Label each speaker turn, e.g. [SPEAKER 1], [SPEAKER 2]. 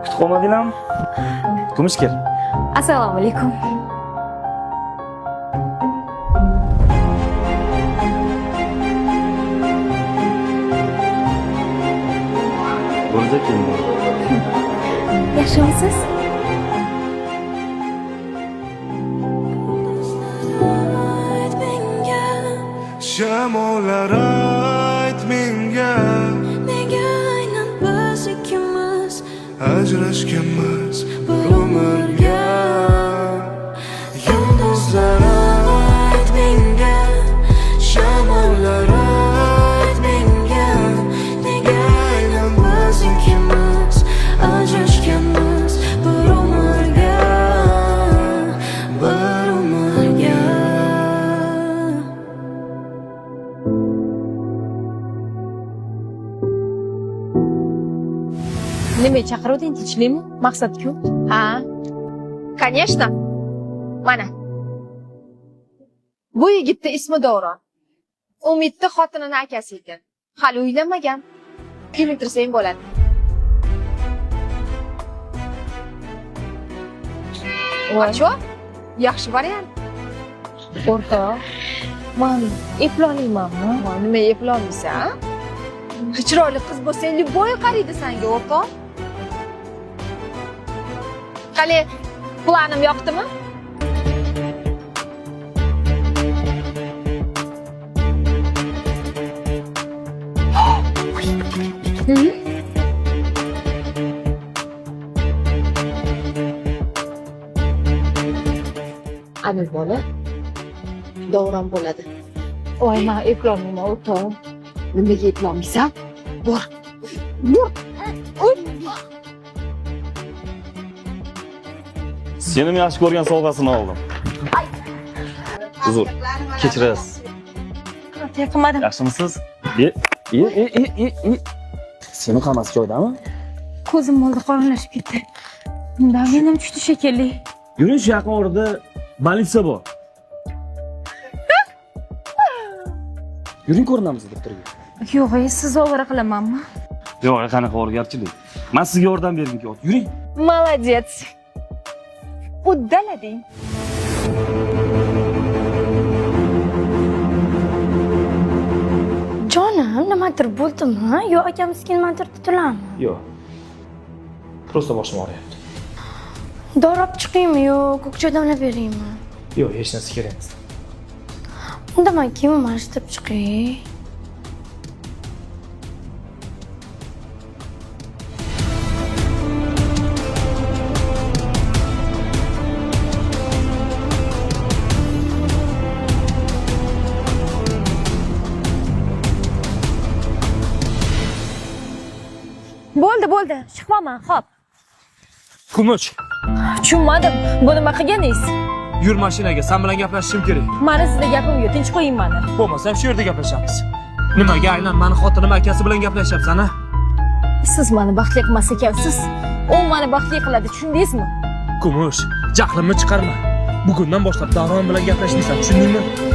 [SPEAKER 1] Kutib qolmadinglarmi? Kumushkir.
[SPEAKER 2] Assalomu alaykum.
[SPEAKER 1] Bo'lsa keldi.
[SPEAKER 2] Yaxshimisiz?
[SPEAKER 3] Shamollar ayt menga,
[SPEAKER 4] nega aynan biz ikkimiz
[SPEAKER 3] ajrashganmiz bir umrga. Yulduzlar ayt menga, shamollar ayt menga, nega aynan biz ikkimiz ajrashganmiz bir umrga, bir umrga.
[SPEAKER 2] Nima chaqiruvding, tinchlikmi? Maqsad-ku? Ha. Конечно. Mana. Bu yigitning ismi Davron. Umidni xotinini akasi ekan. Hali uylanmagan. Keltirsang bo'ladi. Acho? Yaxshi variant. O'rtoq, men eplolmaymanmi? Nima eplolmaysan? Chiroyli qiz bo'lsang, любой qaraydi senga, o'rtoq. Qani, planim yoqdimi? Amir bola Davron bo'ladi. Voy, men eplolmayman, o'rtoq. Nimaga eplolmaysan? Bor.
[SPEAKER 1] Sening yaxshi ko'rgan sovg'asini oldim. Uzr. Kechirasiz.
[SPEAKER 2] Qilmadim.
[SPEAKER 1] Yaxshimisiz? Seni qamasi joydami?
[SPEAKER 2] Ko'zim oldi qornilashib ketdi. Undan menim tushdi shekilli.
[SPEAKER 1] Yuring, shu yaqin o'rda больница bor. Yuring, ko'rinamiz doktorga.
[SPEAKER 2] Yo'q, siz ovora qilamanmi?
[SPEAKER 1] Yo'q, qanaqa o'rgarchilik. Men sizga yordam bergim kelyapti. Yuring.
[SPEAKER 2] Молодец. Uddalading.
[SPEAKER 4] Jonim, nimadir bo'ldimi? Yo, akamiz kelmadir tutilami?
[SPEAKER 5] Yo'q. Prosta boshim og'riyapti.
[SPEAKER 4] Dori olib chiqaymi yo, ko'k choy damlab beraymi?
[SPEAKER 5] Yo'q, hech narsa kerak emas.
[SPEAKER 4] Unda men kiyim alishtirib chiqay.
[SPEAKER 2] Bo'ldi, chiqmaman, xo'p.
[SPEAKER 5] Kumush,
[SPEAKER 2] Tushunmadim. Bu nima qilganingiz?
[SPEAKER 5] yur mashinaga, sen bilan gaplashishim kerak.
[SPEAKER 2] Meni sizga gapim yo'q, tinch qo'ying meni.
[SPEAKER 5] Bo'lmasam shu yerda gaplashamiz. Nimaga aynan meni xotinim akasi bilan gaplashyapsan, ha?
[SPEAKER 2] Siz meni baxtli qilmas ekansiz. U meni baxtli qiladi, tushundingizmi?
[SPEAKER 5] Kumush, jahlimni chiqarma. Bugundan boshlab Davron bilan gaplashmaysan, tushundingmi?